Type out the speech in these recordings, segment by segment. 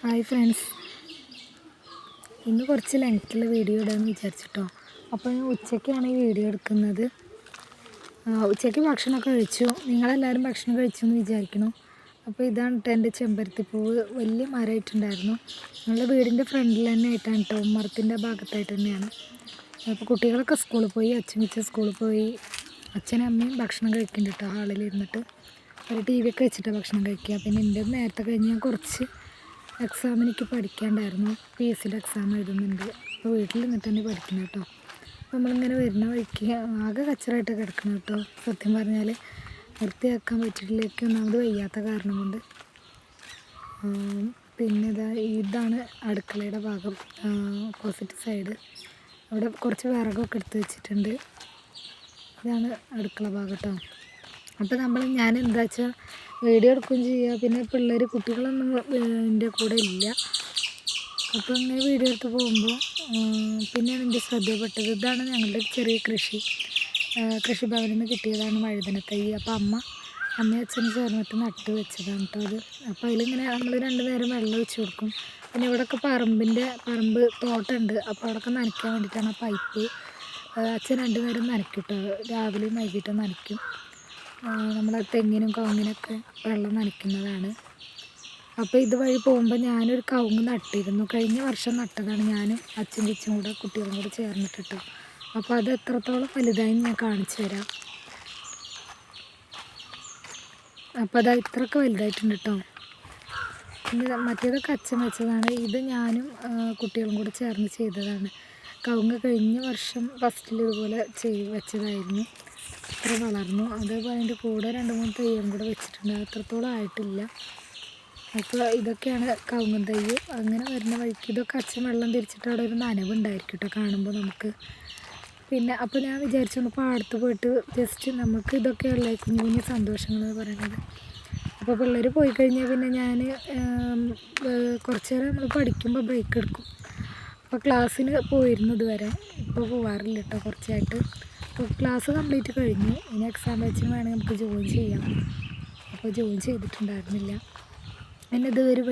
Hi friends, ഇന്ന് കുറച്ച് ലെങ്ത്തുള്ള video ഇടാമെന്ന് വിചാരിച്ചിട്ടോ. അപ്പോൾ ഞാൻ ഉച്ചയ്ക്കാണ് ഈ വീഡിയോ എടുക്കുന്നത്. ഉച്ചയ്ക്ക് ഭക്ഷണമൊക്കെ കഴിച്ചു. നിങ്ങളെല്ലാവരും ഭക്ഷണം കഴിച്ചു എന്ന് വിചാരിക്കുന്നു. അപ്പോൾ ഇതാണ് കേട്ടോ എൻ്റെ ചെമ്പരത്തിപ്പൂവ്. വലിയ മരമായിട്ടുണ്ടായിരുന്നു. ഞങ്ങളുടെ വീടിൻ്റെ ഫ്രണ്ടിൽ തന്നെ ആയിട്ടാണ് കേട്ടോ, മരത്തിൻ്റെ ഭാഗത്തായിട്ട് തന്നെയാണ്. അപ്പോൾ കുട്ടികളൊക്കെ സ്കൂളിൽ പോയി, അച്ഛൻ സ്കൂളിൽ പോയി. അച്ഛനും അമ്മയും ഭക്ഷണം കഴിക്കുന്നുണ്ട് കേട്ടോ, ഹാളിലിരുന്നിട്ട്. ഒരു ടി വി ഒക്കെ വെച്ചിട്ട് ഭക്ഷണം കഴിക്കുക. പിന്നെ എൻ്റെ നേരത്തെ കഴിഞ്ഞ് ഞാൻ കുറച്ച് എക്സാമിന് എനിക്ക് പഠിക്കാണ്ടായിരുന്നു. PSCയുടെ എക്സാം എഴുതുന്നുണ്ട്. അപ്പോൾ വീട്ടിൽ നിന്നിട്ട് തന്നെ പഠിക്കണം കേട്ടോ. അപ്പോൾ നമ്മളിങ്ങനെ വരുന്ന വഴിക്ക് ആകെ കച്ചറായിട്ട് കിടക്കണം കേട്ടോ. സത്യം പറഞ്ഞാൽ വൃത്തിയാക്കാൻ പറ്റിയിട്ടില്ലേക്ക് ഒന്നാമത് വയ്യാത്ത കാരണം കൊണ്ട്. പിന്നെ ഇതാണ് അടുക്കളയുടെ ഭാഗം, ഓപ്പോസിറ്റ് സൈഡ്. അവിടെ കുറച്ച് വിറകൊക്കെ എടുത്ത് വെച്ചിട്ടുണ്ട്. ഇതാണ് അടുക്കള ഭാഗം കേട്ടോ. അപ്പോൾ ഞാൻ എന്താ വെച്ചാൽ വീഡിയോ എടുക്കുകയും ചെയ്യുക. പിന്നെ പിള്ളേർ കുട്ടികളൊന്നും എൻ്റെ കൂടെ ഇല്ല. അപ്പോൾ ഇങ്ങനെ വീഡിയോ എടുത്ത് പോകുമ്പോൾ പിന്നെയാണ് എൻ്റെ ശ്രദ്ധയിൽപ്പെട്ടത്. ഇതാണ് ഞങ്ങളുടെ ചെറിയ കൃഷിഭവനിൽ നിന്ന് കിട്ടിയതാണ് വഴുതനത്തൈ. അപ്പോൾ അമ്മയും അച്ഛനും ചേർന്നിട്ട് നട്ട് വെച്ചതാണ് കേട്ടോ അത്. അപ്പോൾ അതിലിങ്ങനെ നമ്മൾ 2 നേരം വെള്ളം ഒഴിച്ച് കൊടുക്കും. പിന്നെ ഇവിടെയൊക്കെ പറമ്പ് തോട്ടമുണ്ട്. അപ്പോൾ അവിടെയൊക്കെ നനയ്ക്കാൻ വേണ്ടിയിട്ടാണ് പൈപ്പ്. അച്ഛൻ 2 നേരം നനയ്ക്കും കേട്ടോ, രാവിലെയും വൈകിട്ടും നനയ്ക്കും. നമ്മളെ തെങ്ങിനും കവുങ്ങിനൊക്കെ വെള്ളം നനയ്ക്കുന്നതാണ്. അപ്പോൾ ഇതുവഴി പോകുമ്പോൾ ഞാനൊരു കവുങ്ങ് നട്ടിരുന്നു. കഴിഞ്ഞ വർഷം നട്ടതാണ്, ഞാനും അച്ഛനും കൂടെ കുട്ടികളും കൂടെ ചേർന്നിട്ടിട്ടു. അപ്പോൾ അത് എത്രത്തോളം വലുതായി ഞാൻ കാണിച്ചു തരാം. അപ്പോൾ അത് ഇത്രയൊക്കെ വലുതായിട്ടുണ്ട് കേട്ടോ. പിന്നെ മറ്റേതൊക്കെ അച്ഛൻ വെച്ചതാണ്. ഇത് ഞാനും കുട്ടികളും കൂടെ ചേർന്ന് ചെയ്തതാണ്. കവുങ്ങ് കഴിഞ്ഞ വർഷം ഫസ്റ്റിൽ ഇതുപോലെ വെച്ചതായിരുന്നു. ഇത്ര വളർന്നു. അതേപോലെ അതിൻ്റെ കൂടെ 2-3 തൈയും കൂടെ വെച്ചിട്ടുണ്ട്. അത്രത്തോളം ആയിട്ടില്ല. അപ്പോൾ ഇതൊക്കെയാണ് കവുങ്ങും തൈ. അങ്ങനെ വരുന്ന വഴിക്ക് ഇതൊക്കെ അച്ഛൻ വെള്ളം തിരിച്ചിട്ട് അവിടെ ഒരു നനവുണ്ടായിരിക്കും കേട്ടോ കാണുമ്പോൾ നമുക്ക്. പിന്നെ അപ്പോൾ ഞാൻ വിചാരിച്ചു പാടത്ത് പോയിട്ട് ജസ്റ്റ് നമുക്ക് ഇതൊക്കെയല്ലേ കുഞ്ഞു സന്തോഷങ്ങൾ എന്ന് പറയുന്നത്. അപ്പോൾ പിള്ളേർ പോയി കഴിഞ്ഞാൽ പിന്നെ ഞാൻ കുറച്ച് നേരം നമ്മൾ പഠിക്കുമ്പോൾ ബ്രേക്ക് എടുക്കും. അപ്പോൾ ക്ലാസ്സിന് പോയിരുന്നു ഇതുവരെ. ഇപ്പോൾ പോവാറില്ല കേട്ടോ കുറച്ചായിട്ട്. അപ്പോൾ ക്ലാസ് കംപ്ലീറ്റ് കഴിഞ്ഞു. ഇനി എക്സാം വെച്ചിന് വേണമെങ്കിൽ നമുക്ക് ജോയിൻ ചെയ്യാം. അപ്പോൾ ജോയിൻ ചെയ്തിട്ടുണ്ടായിരുന്നില്ല. പിന്നെ ഇതുവരെ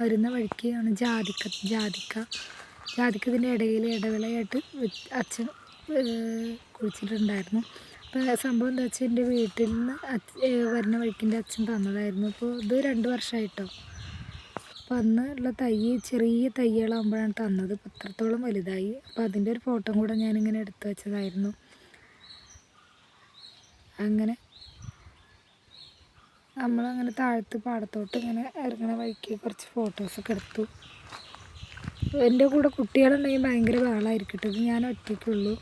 വരുന്ന വഴിക്കാണ് ജാതിക്ക ഇതിൻ്റെ ഇടവിളയായിട്ട് അച്ഛൻ കുഴിച്ചിട്ടുണ്ടായിരുന്നു. അപ്പോൾ സംഭവം എന്താ വെച്ചാൽ എൻ്റെ വീട്ടിൽ നിന്ന് വരുന്ന വഴിക്കിൻ്റെ അച്ഛൻ തന്നതായിരുന്നു. അപ്പോൾ ഇത് 2 വർഷമായിട്ടോ. അപ്പോൾ അന്നുള്ള ചെറിയ തൈകളാകുമ്പോഴാണ് തന്നത്. ഇപ്പോൾ ഇത്രത്തോളം വലുതായി. അപ്പോൾ അതിൻ്റെ ഒരു ഫോട്ടോ കൂടെ ഞാനിങ്ങനെ എടുത്തു വെച്ചതായിരുന്നു. അങ്ങനെ നമ്മളങ്ങനെ താഴത്ത് പാടത്തോട്ട് ഇങ്ങനെ ഇറങ്ങണ വഴിക്ക് കുറച്ച് ഫോട്ടോസൊക്കെ എടുത്തു. എൻ്റെ കൂടെ കുട്ടികളുണ്ടെങ്കിൽ ഭയങ്കര ബഹളമായിരിക്കും കേട്ടോ. ഇത് ഞാൻ ഒറ്റയ്ക്കുള്ളൂ.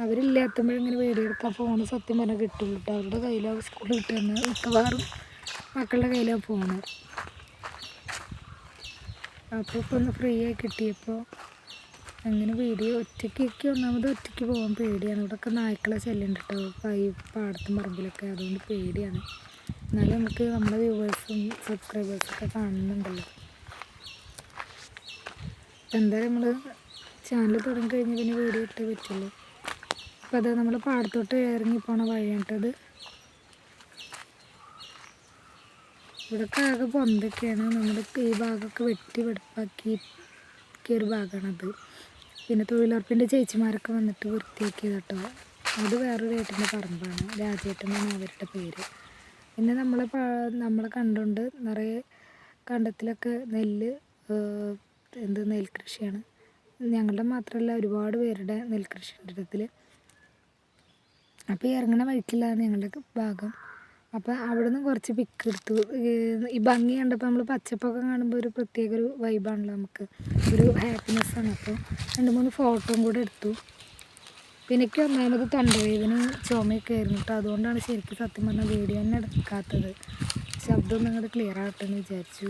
അവരില്ലാത്തപ്പോഴിങ്ങനെ വീഡിയോ എടുക്കാൻ ഫോണ് സത്യം പറഞ്ഞാൽ കിട്ടുള്ളൂ കേട്ടോ. അവരുടെ കയ്യിലാവും സ്കൂളിൽ കിട്ടുന്നത്. മിക്കവാറും മക്കളുടെ കയ്യിലാണ് ഫോണ്. അപ്പോൾ ഇപ്പോൾ ഒന്ന് ഫ്രീ ആയി കിട്ടിയപ്പോൾ അങ്ങനെ വീഡിയോ ഒന്നാമത് ഒറ്റയ്ക്ക് പോകാൻ പേടിയാണ്. ഇവിടെയൊക്കെ നായ്ക്കളെ ശല്യമുണ്ട് കേട്ടോ, പാടത്തും പറമ്പിലൊക്കെ. അതുകൊണ്ട് പേടിയാണ്. എന്നാലും നമുക്ക് നമ്മുടെ വ്യൂവേഴ്സും സബ്സ്ക്രൈബേഴ്സൊക്കെ കാണുന്നുണ്ടല്ലോ. എന്തായാലും നമ്മൾ ചാനൽ തുടങ്ങി കഴിഞ്ഞ് പിന്നെ വീഡിയോ ഇട്ടേ പറ്റുള്ളൂ. അപ്പോൾ അത് നമ്മൾ പാടത്തോട്ട് ഇറങ്ങി പോണ വഴിയായിട്ടത്. ഇവിടെയൊക്കെ ആകെ പൊന്തൊക്കെയാണ്. നമ്മുടെ ഈ ഭാഗമൊക്കെ വെടുപ്പാക്കിയ ഒരു ഭാഗമാണത്. പിന്നെ തൊഴിലുറപ്പിൻ്റെ ചേച്ചിമാരൊക്കെ വന്നിട്ട് വൃത്തിയാക്കിയത് കേട്ടോ. അത് വേറൊരു ഏട്ടൻ്റെ പറമ്പാണ്, രാജേട്ടനാണ് അവരുടെ പേര്. പിന്നെ നമ്മളെ കണ്ടുകൊണ്ട് നിറയെ കണ്ടത്തിലൊക്കെ നെൽകൃഷിയാണ്. ഞങ്ങളുടെ മാത്രമല്ല, ഒരുപാട് പേരുടെ നെൽകൃഷിയുണ്ട് ഇടത്തിൽ. അപ്പോൾ ഈ ഇറങ്ങണ വഴിക്കില്ലാണ് ഞങ്ങളുടെ ഭാഗം. അപ്പോൾ അവിടെ നിന്ന് കുറച്ച് പിക്ക് എടുത്തു. ഈ ഭംഗി കണ്ടപ്പോൾ നമ്മൾ പച്ചപ്പൊക്കെ കാണുമ്പോൾ ഒരു പ്രത്യേക ഒരു വൈബാണല്ലോ, നമുക്ക് ഒരു ഹാപ്പിനെസ്സാണ്. അപ്പോൾ 2-3 ഫോട്ടോയും കൂടെ എടുത്തു. പിന്നെ എനിക്ക് ഒന്നാമത് തൊണ്ടവേദനയും ചുമയൊക്കെ ആയിരുന്നു കേട്ടോ. അതുകൊണ്ടാണ് ശരിക്കും സത്യം പറഞ്ഞാൽ വീഡിയോ തന്നെ എടുക്കാത്തത്. ശബ്ദമൊന്നും അങ്ങോട്ട് ക്ലിയർ ആകട്ടെ എന്ന് വിചാരിച്ചു.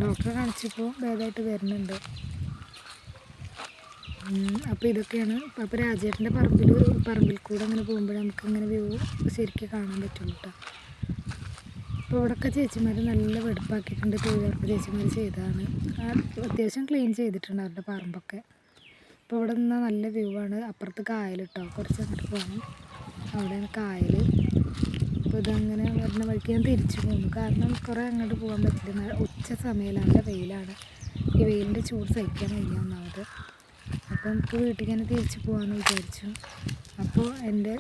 ഡോക്ടറെ കാണിച്ചപ്പോൾ ഭേദമായിട്ട് വരുന്നുണ്ട്. അപ്പോൾ ഇതൊക്കെയാണ്. അപ്പോൾ രാജേട്ടൻ്റെ പറമ്പിൽ കൂടെ അങ്ങനെ പോകുമ്പോൾ നമുക്കിങ്ങനെ വ്യൂ ശരിക്കും കാണാൻ പറ്റുള്ളൂ കേട്ടോ. അപ്പോൾ ഇവിടെയൊക്കെ ചേച്ചിമാർ നല്ല വെടുപ്പാക്കിയിട്ടുണ്ട്. തൊഴിലുറപ്പ് ചേച്ചിമാർ ചെയ്തതാണ്. അത്യാവശ്യം ക്ലീൻ ചെയ്തിട്ടുണ്ട് അവരുടെ പറമ്പൊക്കെ. അപ്പോൾ ഇവിടെ നിന്നാൽ നല്ല വ്യൂ ആണ്. അപ്പുറത്ത് കായൽ കേട്ടോ, കുറച്ച് അങ്ങോട്ട് പോകണം. അവിടെയാണ് കായൽ. അപ്പോൾ ഇതങ്ങനെ വരുന്ന വഴിക്ക് ഞാൻ തിരിച്ചു പോന്നു. കാരണം കുറേ അങ്ങോട്ട് പോകാൻ പറ്റില്ല, ഉച്ച സമയം നല്ല വെയിലാണ്. ഈ വെയിലിൻ്റെ ചൂട് സഹിക്കാൻ വയ്യ ഒന്നാമത്. അപ്പോൾ നമുക്ക് വീട്ടിൽ തന്നെ തിരിച്ചു പോകാമെന്ന് വിചാരിച്ചു. അപ്പോൾ എൻ്റെ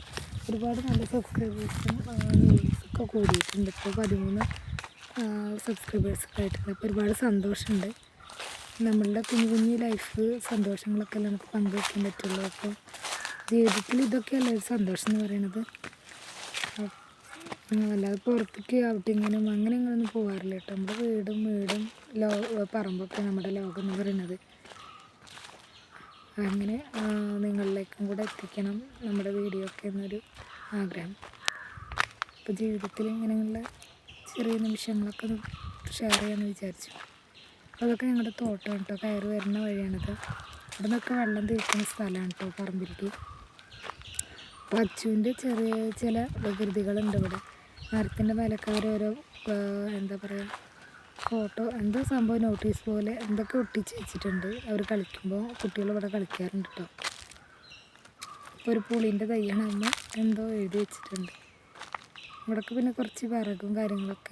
ഒരുപാട് നല്ല സബ്സ്ക്രൈബേഴ്സും വ്യൂവേഴ്സൊക്കെ കൂടിയിട്ടുണ്ട്. ഇപ്പോൾ 13 സബ്സ്ക്രൈബേഴ്സൊക്കെ ആയിട്ടുണ്ട്. അപ്പോൾ ഒരുപാട് സന്തോഷമുണ്ട്. നമ്മളുടെ കുഞ്ഞു കുഞ്ഞു ലൈഫ് സന്തോഷങ്ങളൊക്കെ നമുക്ക് പങ്കുവയ്ക്കാൻ പറ്റുള്ളൂ. അപ്പോൾ ജീവിതത്തിൽ ഇതൊക്കെയല്ല ഒരു സന്തോഷം എന്ന് പറയുന്നത്. അല്ലാതെ പുറത്തേക്ക് ഔട്ടിങ്ങിനും അങ്ങനെ ഇങ്ങനെയൊന്നും പോകാറില്ല കേട്ടോ. നമ്മുടെ വീടും പറമ്പൊക്കെ നമ്മുടെ ലോകം എന്ന് പറയുന്നത്. അങ്ങനെ നിങ്ങളിലേക്കും കൂടെ എത്തിക്കണം നമ്മുടെ വീഡിയോ ഒക്കെ എന്നൊരു ആഗ്രഹം. അപ്പോൾ ജീവിതത്തിൽ ഇങ്ങനെയുള്ള ചെറിയ നിമിഷങ്ങളൊക്കെ ഷെയർ ചെയ്യാമെന്ന് വിചാരിച്ചു. അപ്പോൾ അതൊക്കെ ഞങ്ങളുടെ തോട്ടം കേട്ടോ, കയറി വരുന്ന വഴിയാണിത്. അവിടെ നിന്നൊക്കെ വെള്ളം തിരിക്കുന്ന സ്ഥലമാണ് കേട്ടോ പറമ്പിലേക്ക്. അപ്പോൾ അച്ചുവിൻ്റെ ചെറിയ ചില വികൃതികളുണ്ട് ഇവിടെ. മരത്തിൻ്റെ മേലൊക്കെ ഓരോ എന്താ പറയുക, ഫോട്ടോ എന്തോ സംഭവം നോട്ടീസ് പോലെ എന്തൊക്കെ ഒട്ടിച്ച് വെച്ചിട്ടുണ്ട്. അവർ കളിക്കുമ്പോൾ കുട്ടികൾ ഇവിടെ കളിക്കാറുണ്ട് കേട്ടോ. ഒരു പുളീൻ്റെ തയ്യാണെന്ന് എന്തോ എഴുതി വെച്ചിട്ടുണ്ട്. ഇവിടൊക്കെ പിന്നെ കുറച്ച് വിറകും കാര്യങ്ങളൊക്കെ